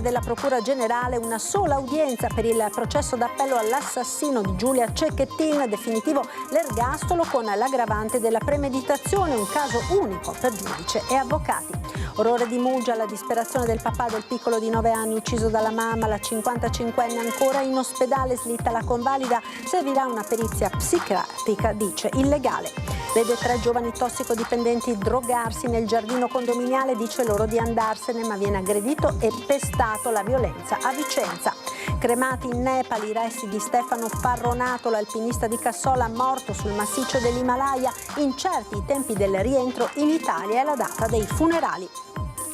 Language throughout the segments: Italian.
della Procura Generale una sola udienza per il processo d'appello all'assassino di Giulia Cecchettin, definitivo l'ergastolo con l'aggravante della premeditazione, un caso unico per giudice e avvocati. Orrore di Muggia, la disperazione del papà del piccolo di 9 anni ucciso dalla mamma, la 55enne ancora in ospedale, slitta la convalida, servirà una perizia psichiatrica, dice illegale. Vede 3 giovani tossicodipendenti drogarsi nel giardino condominiale, dice loro di andarsene ma viene aggredito e pestato, la violenza a Vicenza. Cremati in Nepal i resti di Stefano Farronato, l'alpinista di Cassola morto sul massiccio dell'Himalaya, incerti i tempi del rientro in Italia e la data dei funerali.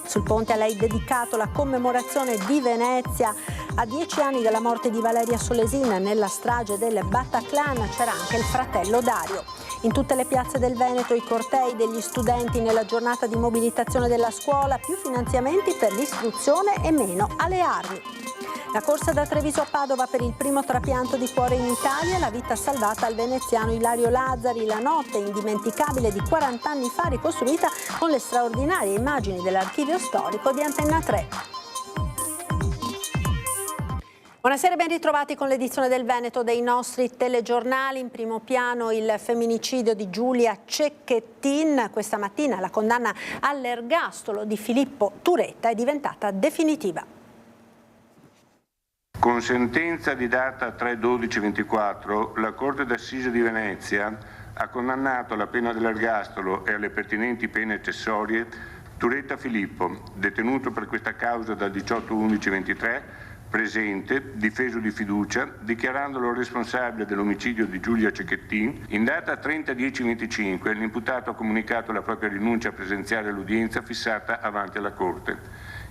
Sul ponte a lei dedicato la commemorazione di Venezia. A 10 anni dalla morte di Valeria Solesina nella strage del Bataclan c'era anche il fratello Dario. In tutte le piazze del Veneto i cortei degli studenti nella giornata di mobilitazione della scuola, più finanziamenti per l'istruzione e meno alle armi. La corsa da Treviso a Padova per il primo trapianto di cuore in Italia, la vita salvata al veneziano Ilario Lazzari, la notte indimenticabile di 40 anni fa ricostruita con le straordinarie immagini dell'archivio storico di Antenna 3. Buonasera e ben ritrovati con l'edizione del Veneto dei nostri telegiornali. In primo piano il femminicidio di Giulia Cecchettin. Questa mattina la condanna all'ergastolo di Filippo Turetta è diventata definitiva. Con sentenza di data 3/12/24, la Corte d'Assise di Venezia ha condannato alla pena dell'ergastolo e alle pertinenti pene accessorie Turetta Filippo, detenuto per questa causa dal 18/11/23, presente, difeso di fiducia, dichiarandolo responsabile dell'omicidio di Giulia Cecchettin. In data 30/10/25 l'imputato ha comunicato la propria rinuncia a presenziare all'udienza fissata avanti alla Corte.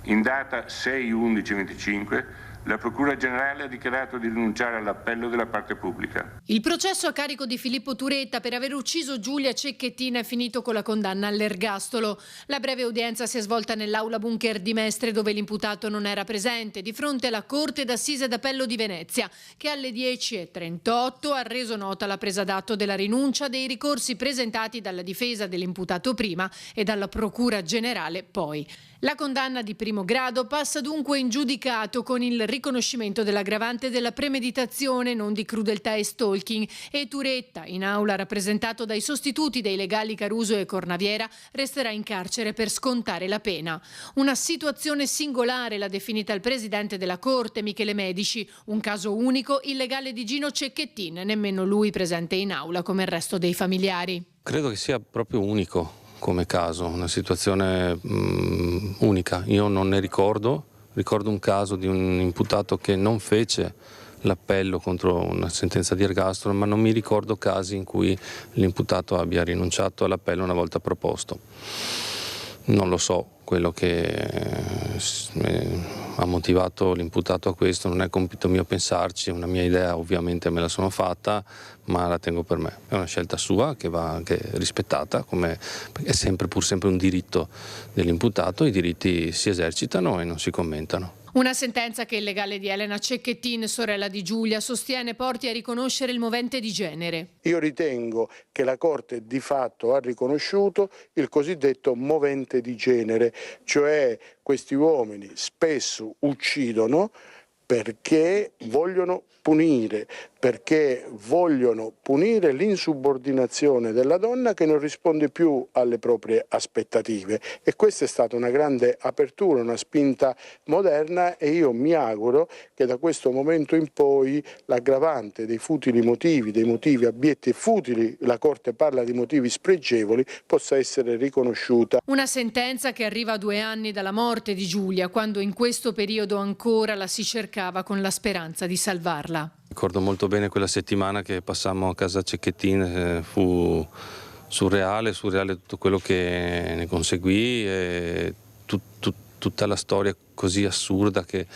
In data 6/11/25 la Procura Generale ha dichiarato di rinunciare all'appello della parte pubblica. Il processo a carico di Filippo Turetta per aver ucciso Giulia Cecchettin è finito con la condanna all'ergastolo. La breve udienza si è svolta nell'aula bunker di Mestre, dove l'imputato non era presente, di fronte alla Corte d'Assise d'Appello di Venezia, che alle 10:38 ha reso nota la presa d'atto della rinuncia dei ricorsi presentati dalla difesa dell'imputato prima e dalla Procura Generale poi. La condanna di primo grado passa dunque in giudicato con il riconoscimento dell'aggravante della premeditazione, non di crudeltà e stalking, e Turetta, in aula rappresentato dai sostituti dei legali Caruso e Cornaviera, resterà in carcere per scontare la pena. Una situazione singolare l'ha definita il presidente della Corte, Michele Medici, un caso unico, il legale di Gino Cecchettin, nemmeno lui presente in aula come il resto dei familiari. Credo che sia proprio unico come caso, una situazione unica. Io non ne ricordo un caso di un imputato che non fece l'appello contro una sentenza di ergastolo, ma non mi ricordo casi in cui l'imputato abbia rinunciato all'appello una volta proposto. Non lo so, quello che ha motivato l'imputato a questo non è compito mio pensarci, una mia idea ovviamente me la sono fatta, ma la tengo per me. È una scelta sua che va anche rispettata, come è pur sempre un diritto dell'imputato, i diritti si esercitano e non si commentano. Una sentenza che il legale di Elena Cecchettin, sorella di Giulia, sostiene porti a riconoscere il movente di genere. Io ritengo che la Corte di fatto ha riconosciuto il cosiddetto movente di genere, cioè questi uomini spesso uccidono perché vogliono punire l'insubordinazione della donna che non risponde più alle proprie aspettative, e questa è stata una grande apertura, una spinta moderna, e io mi auguro che da questo momento in poi l'aggravante dei futili motivi, dei motivi abietti e futili, la Corte parla di motivi spregevoli, possa essere riconosciuta. Una sentenza che arriva a 2 anni dalla morte di Giulia, quando in questo periodo ancora la si cercava con la speranza di salvarla. Ricordo molto bene quella settimana che passammo a casa Cecchettin, fu surreale tutto quello che ne conseguì, e tutta la storia così assurda che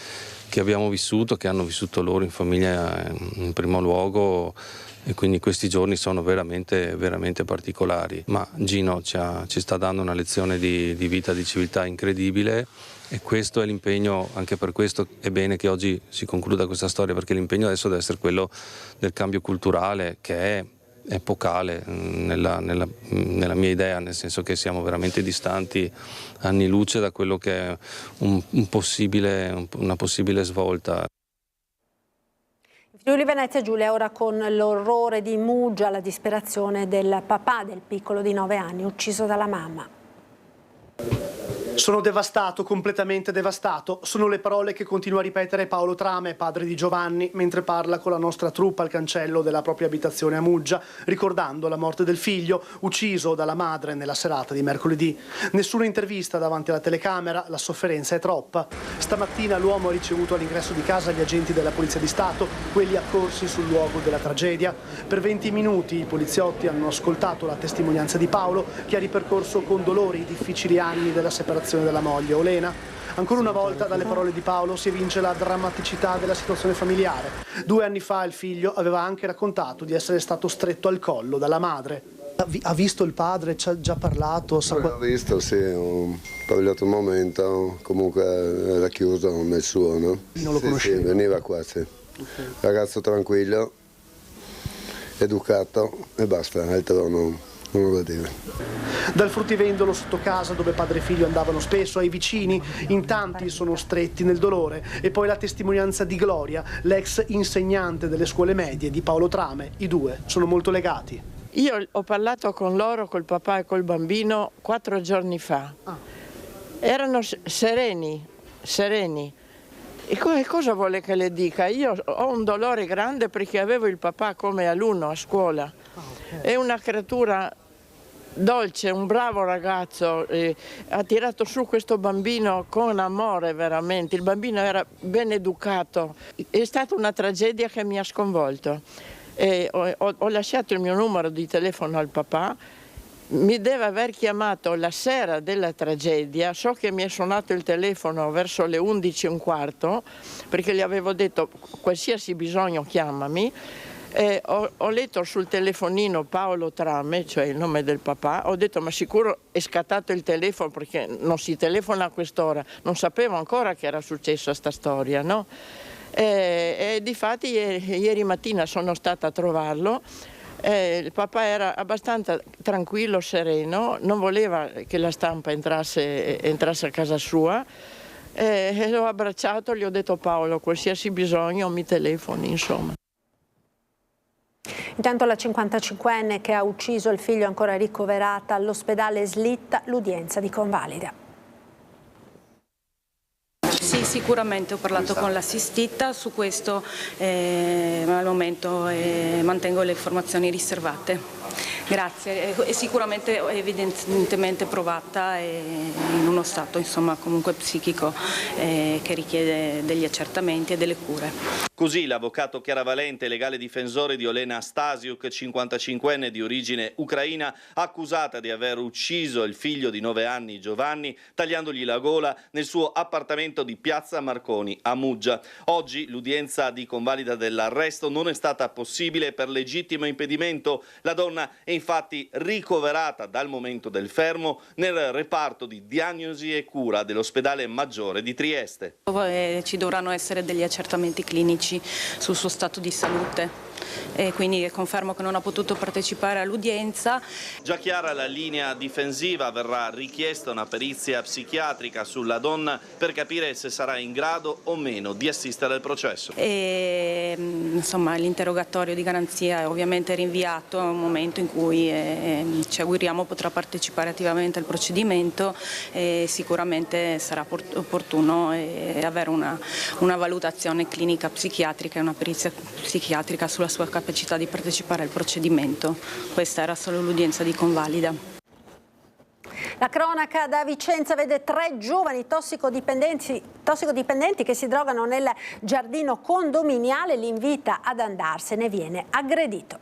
abbiamo vissuto, che hanno vissuto loro in famiglia in primo luogo, e quindi questi giorni sono veramente, veramente particolari. Ma Gino ci sta dando una lezione di vita, di civiltà incredibile, e questo è l'impegno. Anche per questo è bene che oggi si concluda questa storia, perché l'impegno adesso deve essere quello del cambio culturale, che è epocale nella mia idea, nel senso che siamo veramente distanti anni luce da quello che è una possibile svolta. Friuli Venezia Giulia ora con l'orrore di Muggia, la disperazione del papà del piccolo di 9 anni ucciso dalla mamma. Sono devastato, completamente devastato. Sono le parole che continua a ripetere Paolo Trame, padre di Giovanni, mentre parla con la nostra troupe al cancello della propria abitazione a Muggia, ricordando la morte del figlio, ucciso dalla madre nella serata di mercoledì. Nessuna intervista davanti alla telecamera, la sofferenza è troppa. Stamattina l'uomo ha ricevuto all'ingresso di casa gli agenti della Polizia di Stato, quelli accorsi sul luogo della tragedia. Per 20 minuti i poliziotti hanno ascoltato la testimonianza di Paolo, che ha ripercorso con dolore i difficili anni della separazione della moglie Olena. Ancora una volta dalle parole di Paolo si evince la drammaticità della situazione familiare. 2 anni fa il figlio aveva anche raccontato di essere stato stretto al collo dalla madre. Ha visto il padre? Ci ha già parlato? L'ho visto, sì, ho parlato un momento, comunque era chiuso nel suo, no? Non lo conoscevo? Sì, veniva qua, sì. Okay. Ragazzo tranquillo, educato e basta, altro non lo da dire. Dal fruttivendolo sotto casa, dove padre e figlio andavano spesso, ai vicini, in tanti sono stretti nel dolore. E poi la testimonianza di Gloria, l'ex insegnante delle scuole medie di Paolo Trame. I due sono molto legati. Io ho parlato con loro, col papà e col bambino, 4 giorni fa. Erano sereni. E cosa vuole che le dica? Io ho un dolore grande perché avevo il papà come alunno a scuola. È una creatura dolce, un bravo ragazzo, ha tirato su questo bambino con amore veramente, il bambino era ben educato, è stata una tragedia che mi ha sconvolto. Ho lasciato il mio numero di telefono al papà, mi deve aver chiamato la sera della tragedia, so che mi è suonato il telefono verso le 11:15 perché gli avevo detto qualsiasi bisogno chiamami. Ho letto sul telefonino Paolo Trame, cioè il nome del papà, ho detto ma sicuro è scattato il telefono perché non si telefona a quest'ora, non sapevo ancora che era successa sta storia, no? E difatti ieri mattina sono stata a trovarlo, il papà era abbastanza tranquillo, sereno, non voleva che la stampa entrasse a casa sua. L'ho abbracciato, gli ho detto Paolo qualsiasi bisogno mi telefoni, insomma. Intanto la 55enne che ha ucciso il figlio è ancora ricoverata all'ospedale slitta l'udienza di convalida. Sì, sicuramente ho parlato con l'assistita, su questo al momento mantengo le informazioni riservate. Grazie, è sicuramente evidentemente provata e in uno stato insomma comunque psichico che richiede degli accertamenti e delle cure. Così l'avvocato Chiara Valente, legale difensore di Olena Stasiuk, 55enne di origine ucraina, accusata di aver ucciso il figlio di 9 anni Giovanni tagliandogli la gola nel suo appartamento di Piazza Marconi a Muggia. Oggi l'udienza di convalida dell'arresto non è stata possibile per legittimo impedimento. La donna è infatti ricoverata dal momento del fermo nel reparto di diagnosi e cura dell'ospedale maggiore di Trieste. Ci dovranno essere degli accertamenti clinici sul suo stato di salute. E quindi confermo che non ha potuto partecipare all'udienza. Già chiara la linea difensiva, verrà richiesta una perizia psichiatrica sulla donna per capire se sarà in grado o meno di assistere al processo. Insomma, l'interrogatorio di garanzia è ovviamente rinviato a un momento in cui ci auguriamo potrà partecipare attivamente al procedimento e sicuramente sarà opportuno avere una valutazione clinica psichiatrica e una perizia psichiatrica sulla sua capacità di partecipare al procedimento. Questa era solo l'udienza di convalida. La cronaca da Vicenza vede 3 giovani tossicodipendenti che si drogano nel giardino condominiale, li invita ad andarsene, viene aggredito.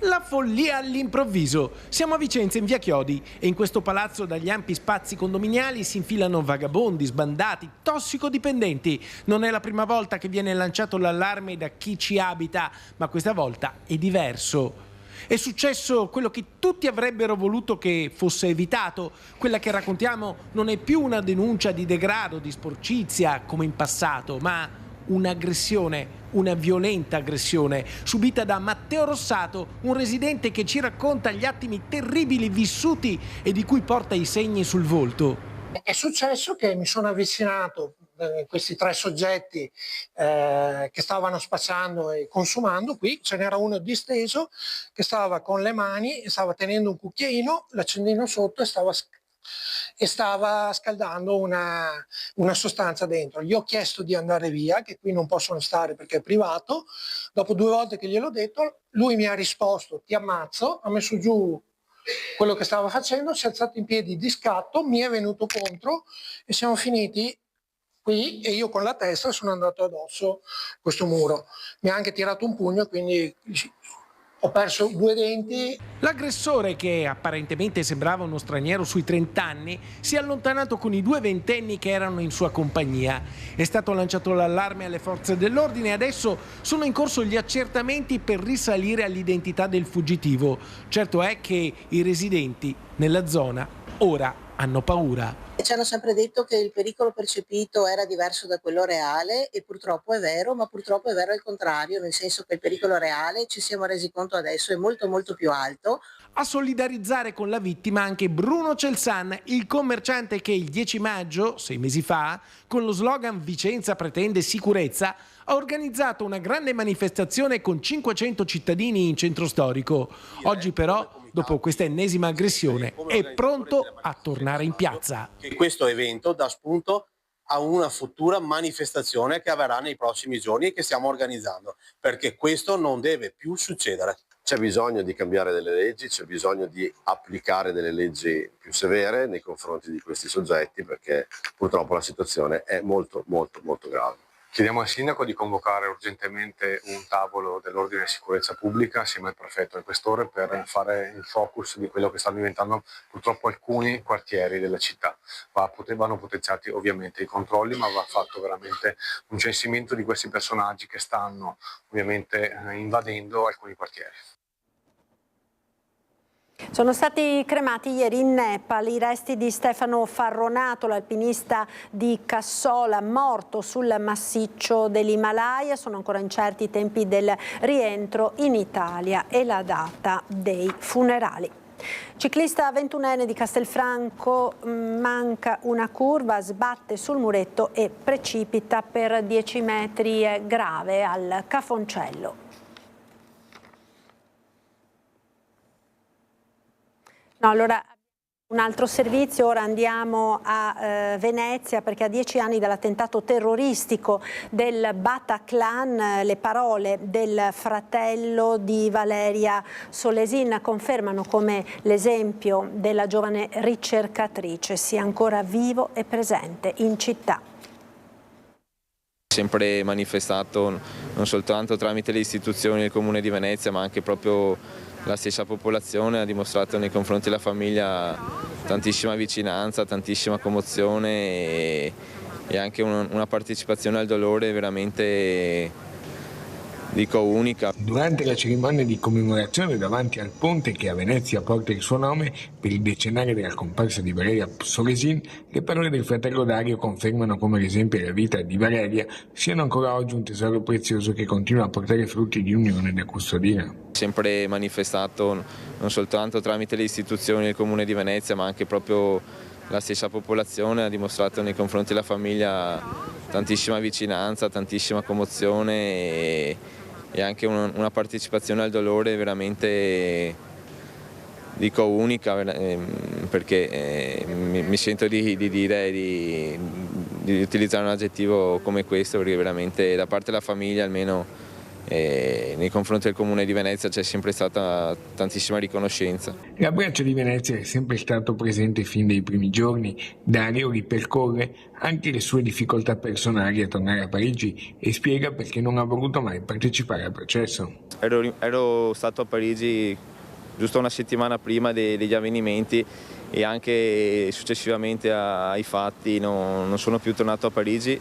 La follia all'improvviso. Siamo a Vicenza in via Chiodi e in questo palazzo dagli ampi spazi condominiali si infilano vagabondi, sbandati, tossicodipendenti. Non è la prima volta che viene lanciato l'allarme da chi ci abita, ma questa volta è diverso. È successo quello che tutti avrebbero voluto che fosse evitato. Quella che raccontiamo non è più una denuncia di degrado, di sporcizia come in passato, ma un'aggressione, una violenta aggressione subita da Matteo Rossato, un residente che ci racconta gli attimi terribili vissuti e di cui porta i segni sul volto. È successo che mi sono avvicinato a questi 3 soggetti che stavano spacciando e consumando. Qui ce n'era uno disteso che stava con le mani, stava tenendo un cucchiaino, l'accendino sotto e stava scaldando una sostanza dentro. Gli ho chiesto di andare via, che qui non possono stare perché è privato. Dopo 2 volte che gliel'ho detto, lui mi ha risposto: ti ammazzo, ha messo giù quello che stava facendo, si è alzato in piedi di scatto, mi è venuto contro e siamo finiti qui, e io con la testa sono andato addosso questo muro. Mi ha anche tirato un pugno, quindi ho perso 2 denti. L'aggressore, che apparentemente sembrava uno straniero sui 30 anni, si è allontanato con i 2 ventenni che erano in sua compagnia. È stato lanciato l'allarme alle forze dell'ordine e adesso sono in corso gli accertamenti per risalire all'identità del fuggitivo. Certo è che i residenti nella zona ora hanno paura. Ci hanno sempre detto che il pericolo percepito era diverso da quello reale, e purtroppo è vero, ma purtroppo è vero il contrario, nel senso che il pericolo reale, ci siamo resi conto adesso, è molto molto più alto. A solidarizzare con la vittima anche Bruno Celsan, il commerciante che il 10 maggio, 6 mesi fa, con lo slogan Vicenza pretende sicurezza, ha organizzato una grande manifestazione con 500 cittadini in centro storico. Oggi però, dopo questa ennesima aggressione, è pronto a tornare in piazza. Questo evento dà spunto a una futura manifestazione che avverrà nei prossimi giorni e che stiamo organizzando, perché questo non deve più succedere. C'è bisogno di cambiare delle leggi, c'è bisogno di applicare delle leggi più severe nei confronti di questi soggetti, perché purtroppo la situazione è molto grave. Chiediamo al Sindaco di convocare urgentemente un tavolo dell'ordine e sicurezza pubblica assieme al prefetto e al questore per fare il focus di quello che stanno diventando purtroppo alcuni quartieri della città. Vanno potenziati ovviamente i controlli, ma va fatto veramente un censimento di questi personaggi che stanno ovviamente invadendo alcuni quartieri. Sono stati cremati ieri in Nepal i resti di Stefano Farronato, l'alpinista di Cassola, morto sul massiccio dell'Himalaya. Sono ancora incerti i tempi del rientro in Italia e la data dei funerali. Ciclista 21enne di Castelfranco, manca una curva, sbatte sul muretto e precipita per 10 metri, è grave al Cafoncello. No, allora un altro servizio, ora andiamo a Venezia, perché a 10 anni dall'attentato terroristico del Bataclan le parole del fratello di Valeria Solesin confermano come l'esempio della giovane ricercatrice sia ancora vivo e presente in città. Sempre manifestato non soltanto tramite le istituzioni del Comune di Venezia, ma anche proprio la stessa popolazione ha dimostrato nei confronti della famiglia tantissima vicinanza, tantissima commozione e anche una partecipazione al dolore veramente, dico, unica. Durante la cerimonia di commemorazione davanti al ponte che a Venezia porta il suo nome per il decennale della comparsa di Valeria Solesin, le parole del fratello Dario confermano come l'esempio della vita di Valeria siano ancora oggi un tesoro prezioso che continua a portare frutti di unione da custodire. Sempre manifestato non soltanto tramite le istituzioni del Comune di Venezia, ma anche proprio la stessa popolazione ha dimostrato nei confronti della famiglia tantissima vicinanza, tantissima commozione e anche una partecipazione al dolore veramente, dico, unica, perché mi sento di dire, di utilizzare un aggettivo come questo, perché veramente da parte della famiglia almeno nei confronti del Comune di Venezia c'è sempre stata tantissima riconoscenza. L'abbraccio di Venezia è sempre stato presente fin dai primi giorni. Dario ripercorre anche le sue difficoltà personali a tornare a Parigi e spiega perché non ha voluto mai partecipare al processo. Ero stato a Parigi giusto una settimana prima degli avvenimenti e anche successivamente ai fatti non sono più tornato a Parigi,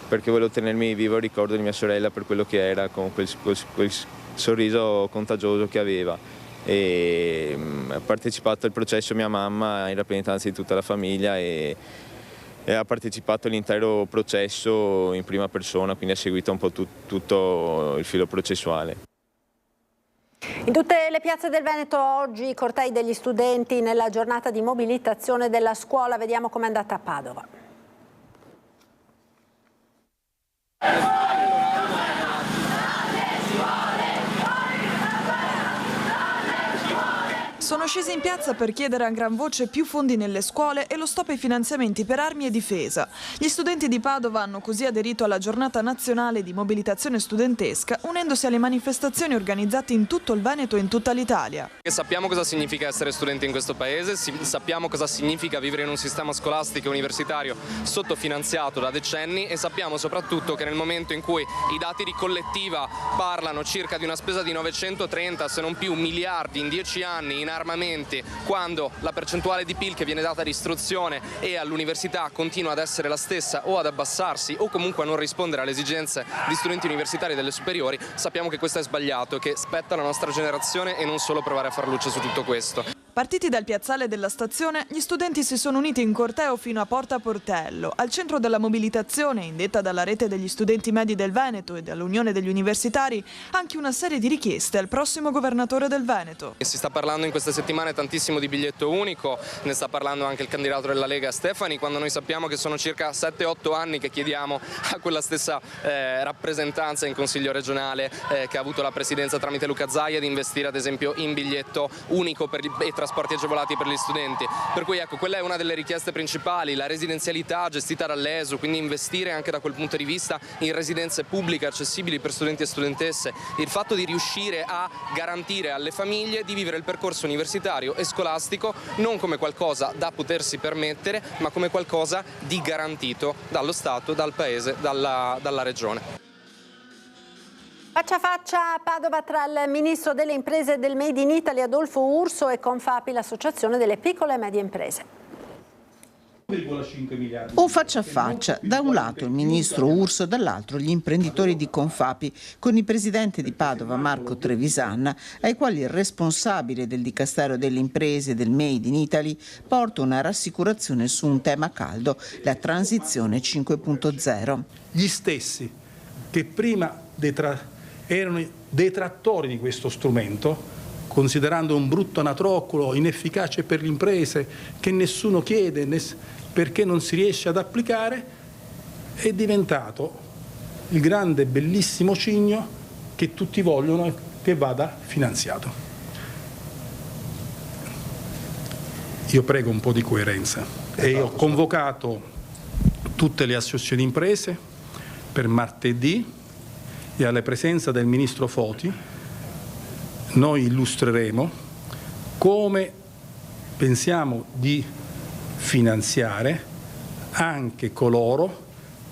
perché volevo tenermi vivo il ricordo di mia sorella per quello che era, con quel sorriso contagioso che aveva. E ha partecipato al processo mia mamma in rappresentanza di tutta la famiglia e e ha partecipato all'intero processo in prima persona, quindi ha seguito un po' tutto il filo processuale. In tutte le piazze del Veneto oggi i cortei degli studenti nella giornata di mobilitazione della scuola. Vediamo com'è andata a Padova. Sono scesi in piazza per chiedere a gran voce più fondi nelle scuole e lo stop ai finanziamenti per armi e difesa. Gli studenti di Padova hanno così aderito alla giornata nazionale di mobilitazione studentesca, unendosi alle manifestazioni organizzate in tutto il Veneto e in tutta l'Italia. Sappiamo cosa significa essere studenti in questo paese, sappiamo cosa significa vivere in un sistema scolastico e universitario sottofinanziato da decenni e sappiamo soprattutto che nel momento in cui i dati di collettiva parlano circa di una spesa di 930 se non più miliardi in 10 anni in armamenti, quando la percentuale di PIL che viene data ad istruzione e all'università continua ad essere la stessa o ad abbassarsi o comunque a non rispondere alle esigenze di studenti universitari delle superiori, sappiamo che questo è sbagliato, che spetta alla nostra generazione e non solo provare a far luce su tutto questo. Partiti dal piazzale della stazione, gli studenti si sono uniti in corteo fino a Porta Portello. Al centro della mobilitazione, indetta dalla rete degli studenti medi del Veneto e dall'Unione degli Universitari, anche una serie di richieste al prossimo governatore del Veneto. Si sta parlando in queste settimane tantissimo di biglietto unico, ne sta parlando anche il candidato della Lega Stefani, quando noi sappiamo che sono circa 7-8 anni che chiediamo a quella stessa rappresentanza in Consiglio regionale che ha avuto la presidenza tramite Luca Zaia di investire ad esempio in biglietto unico e trasporti agevolati per gli studenti. Per cui ecco, quella è una delle richieste principali, la residenzialità gestita dall'ESU, quindi investire anche da quel punto di vista in residenze pubbliche accessibili per studenti e studentesse, il fatto di riuscire a garantire alle famiglie di vivere il percorso universitario e scolastico non come qualcosa da potersi permettere, ma come qualcosa di garantito dallo Stato, dal Paese, dalla Regione. Faccia a faccia a Padova tra il ministro delle imprese e del Made in Italy Adolfo Urso e Confapi, l'associazione delle piccole e medie imprese. Un faccia a faccia, da un lato il ministro Urso, dall'altro gli imprenditori di Confapi, con il presidente di Padova Marco Trevisan, ai quali il responsabile del Dicastero delle imprese e del Made in Italy porta una rassicurazione su un tema caldo, la transizione 5.0. Gli stessi che prima erano detrattori di questo strumento, considerando un brutto anatroccolo, inefficace per le imprese, che nessuno chiede perché non si riesce ad applicare, è diventato il grande bellissimo cigno che tutti vogliono che vada finanziato. Io prego un po' di coerenza e ho convocato tutte le associazioni di imprese per martedì e alla presenza del ministro Foti noi illustreremo come pensiamo di finanziare anche coloro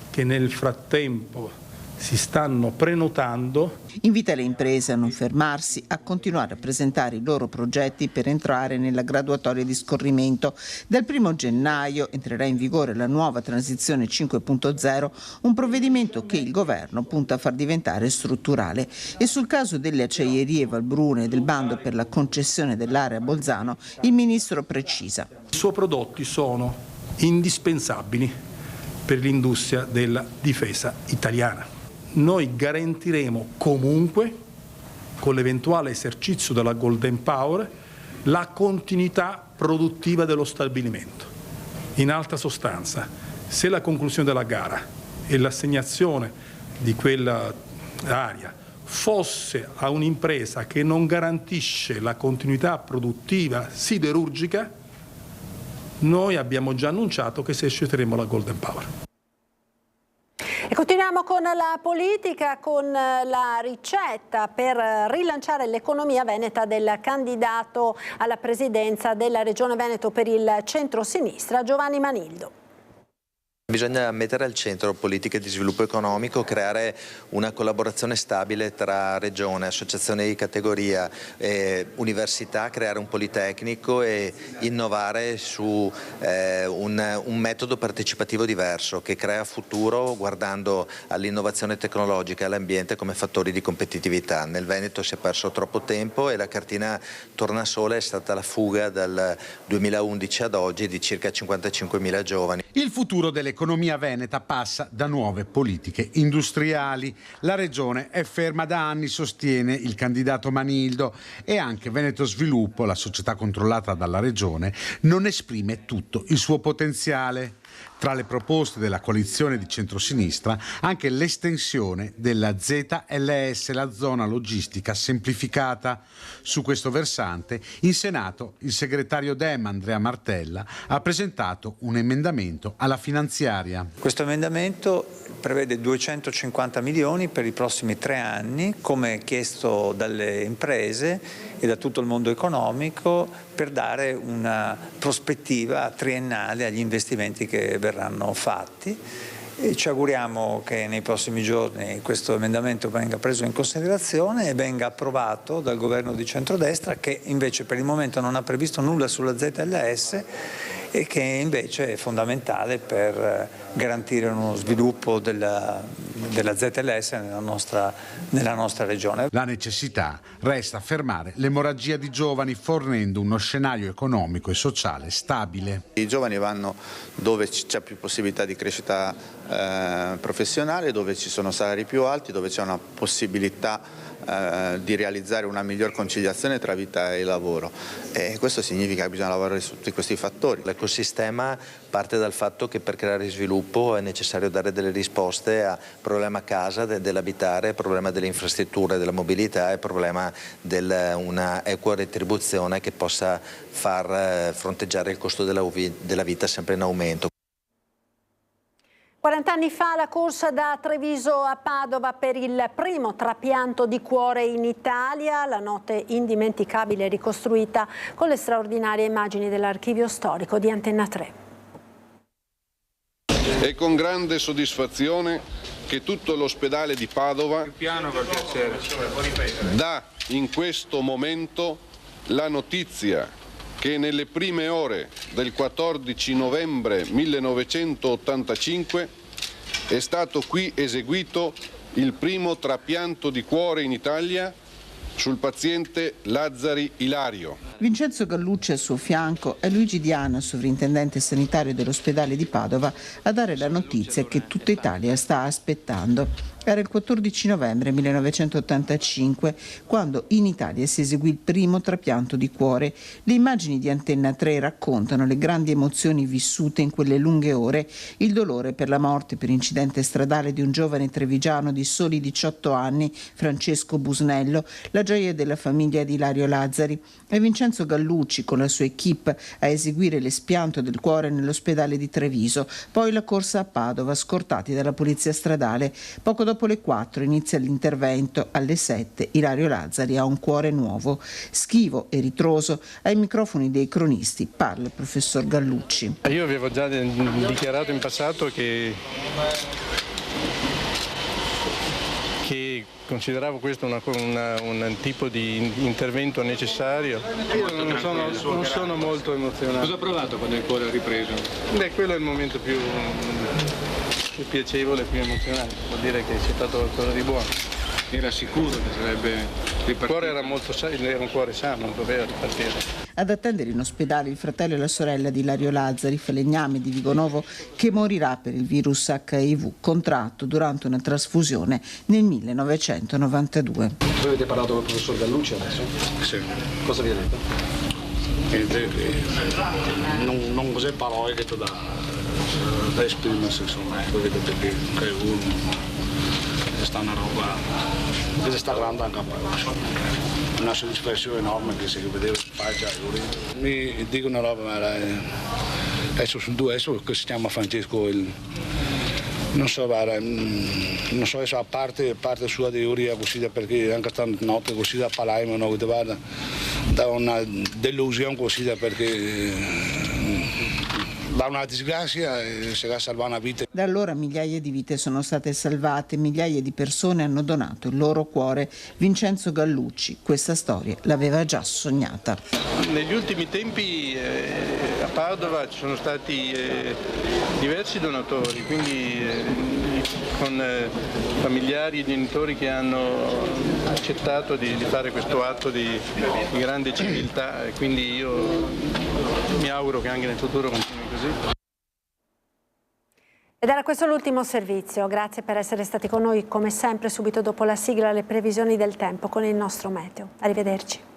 che nel frattempo si stanno prenotando. Invita le imprese a non fermarsi, a continuare a presentare i loro progetti per entrare nella graduatoria di scorrimento. Dal 1 gennaio entrerà in vigore la nuova transizione 5.0, un provvedimento che il governo punta a far diventare strutturale. E sul caso delle acciaierie Valbrune e del bando per la concessione dell'area Bolzano, il ministro precisa. I suoi prodotti sono indispensabili per l'industria della difesa italiana. Noi garantiremo comunque, con l'eventuale esercizio della Golden Power, la continuità produttiva dello stabilimento. In altra sostanza, se la conclusione della gara e l'assegnazione di quella area fosse a un'impresa che non garantisce la continuità produttiva siderurgica, noi abbiamo già annunciato che eserciteremo la Golden Power. E continuiamo con la politica, con la ricetta per rilanciare l'economia veneta del candidato alla presidenza della Regione Veneto per il centro-sinistra, Giovanni Manildo. Bisogna mettere al centro politiche di sviluppo economico, creare una collaborazione stabile tra regione, associazioni di categoria, università, creare un politecnico e innovare su un metodo partecipativo diverso che crea futuro guardando all'innovazione tecnologica e all'ambiente come fattori di competitività. Nel Veneto si è perso troppo tempo e la cartina tornasole è stata la fuga dal 2011 ad oggi di circa 55.000 giovani. Il futuro dell'economia veneta passa da nuove politiche industriali. La regione è ferma da anni, sostiene il candidato Manildo, e anche Veneto Sviluppo, la società controllata dalla regione, non esprime tutto il suo potenziale. Tra le proposte della coalizione di centrosinistra anche l'estensione della ZLS, la zona logistica semplificata. Su questo versante in Senato il segretario Dem, Andrea Martella, ha presentato un emendamento alla finanziaria. Questo emendamento prevede 250 milioni per i prossimi 3 anni, come chiesto dalle imprese e da tutto il mondo economico, per dare una prospettiva triennale agli investimenti che verranno fatti. E ci auguriamo che nei prossimi giorni questo emendamento venga preso in considerazione e venga approvato dal governo di centrodestra, che invece per il momento non ha previsto nulla sulla ZLS e che invece è fondamentale per garantire uno sviluppo della ZLS nella nostra regione. La necessità resta fermare l'emorragia di giovani fornendo uno scenario economico e sociale stabile. I giovani vanno dove c'è più possibilità di crescita professionale, dove ci sono salari più alti, dove c'è una possibilità di realizzare una miglior conciliazione tra vita e lavoro, e questo significa che bisogna lavorare su tutti questi fattori. L'ecosistema parte dal fatto che per creare sviluppo è necessario dare delle risposte al problema casa, dell'abitare, al problema delle infrastrutture, della mobilità e al problema di una equa retribuzione che possa far fronteggiare il costo della vita sempre in aumento. 40 anni fa la corsa da Treviso a Padova per il primo trapianto di cuore in Italia, la notte indimenticabile ricostruita con le straordinarie immagini dell'archivio storico di Antenna 3. È con grande soddisfazione che tutto l'ospedale di Padova dà in questo momento la notizia che nelle prime ore del 14 novembre 1985 è stato qui eseguito il primo trapianto di cuore in Italia sul paziente Lazzari Ilario. Vincenzo Gallucci al suo fianco è Luigi Diana, sovrintendente sanitario dell'ospedale di Padova, a dare la notizia che tutta Italia sta aspettando. Era il 14 novembre 1985 quando in Italia si eseguì il primo trapianto di cuore. Le immagini di Antenna 3 raccontano le grandi emozioni vissute in quelle lunghe ore, il dolore per la morte per incidente stradale di un giovane trevigiano di soli 18 anni, Francesco Busnello, la gioia della famiglia di Ilario Lazzari e Vincenzo Gallucci con la sua equipe a eseguire l'espianto del cuore nell'ospedale di Treviso, poi la corsa a Padova scortati dalla polizia stradale. Poco dopo le 4 inizia l'intervento, alle 7 Ilario Lazzari ha un cuore nuovo. Schivo e ritroso, ai microfoni dei cronisti parla il professor Gallucci. Io avevo già dichiarato in passato che consideravo questo un tipo di intervento necessario. Io non sono molto emozionato. Cosa ha provato quando il cuore ha ripreso? Beh, quello è il momento più piacevole, più emozionante. Vuol dire che c'è stato qualcosa di buono. Era sicuro che sarebbe ripartito? Il cuore era un cuore sano, non doveva ripartire. Ad attendere in ospedale il fratello e la sorella di Ilario Lazzari, falegname di Vigonovo, che morirà per il virus HIV contratto durante una trasfusione nel 1992. Voi avete parlato con il professor Gallucci adesso? Sì. Cosa vi ha detto? Non cos'è parole che da esprimersi, insomma, perché uno sta una roba che si sta creando anche a Padova. Una soddisfazione enorme che si vedeva in faccia. Mi dico una roba, ma adesso sono due, adesso che si chiama Francesco, non so adesso a parte sua teoria così, perché anche stanotte così da Palaima, no, da una delusione così, perché da una disgrazia si va a salvare una vita. Da allora migliaia di vite sono state salvate, migliaia di persone hanno donato il loro cuore. Vincenzo Gallucci questa storia l'aveva già sognata. Negli ultimi tempi a Padova ci sono stati diversi donatori, quindi con familiari e genitori che hanno accettato di fare questo atto di grande civiltà, e quindi io mi auguro che anche nel futuro continui così. Ed era questo l'ultimo servizio. Grazie per essere stati con noi come sempre. Subito dopo la sigla le previsioni del tempo con il nostro meteo. Arrivederci.